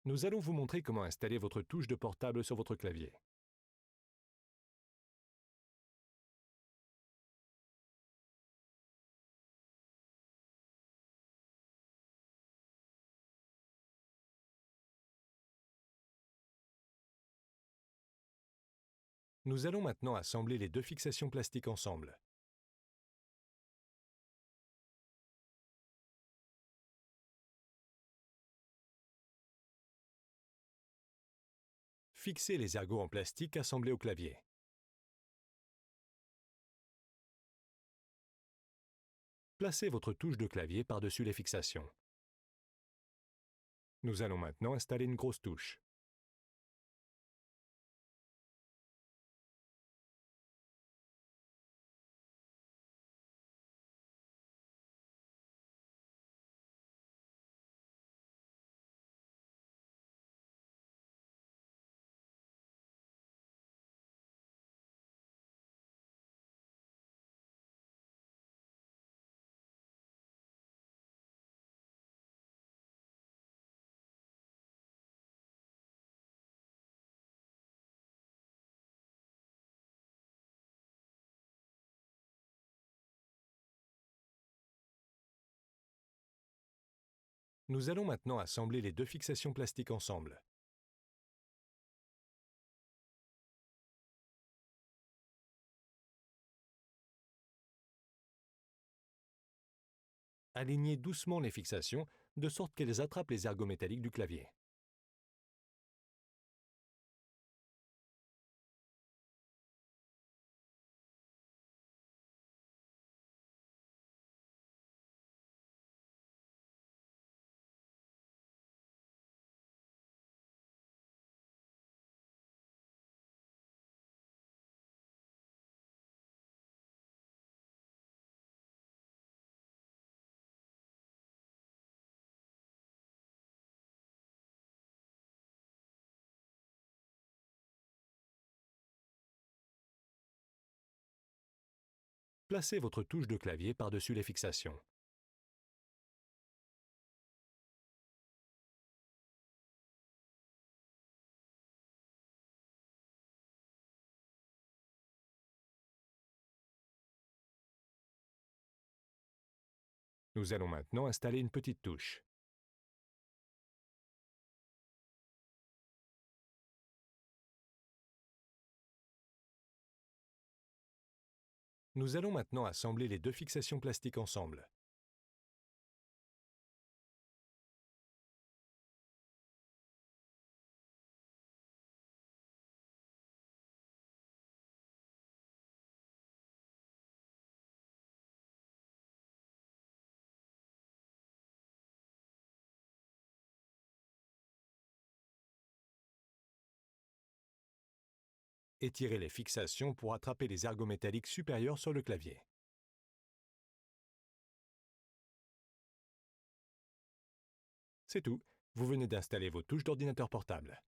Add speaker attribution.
Speaker 1: Nous allons vous montrer comment installer votre touche de portable sur votre clavier. Nous allons maintenant assembler les deux fixations plastiques ensemble. Fixez les ergots en plastique assemblés au clavier. Placez votre touche de clavier par-dessus les fixations. Nous allons maintenant installer une grosse touche. Nous allons maintenant assembler les deux fixations plastiques ensemble. Alignez doucement les fixations, de sorte qu'elles attrapent les ergots métalliques du clavier. Placez votre touche de clavier par-dessus les fixations. Nous allons maintenant installer une petite touche. Nous allons maintenant assembler les deux fixations plastiques ensemble. Étirez les fixations pour attraper les ergots métalliques supérieurs sur le clavier. C'est tout, vous venez d'installer vos touches d'ordinateur portable.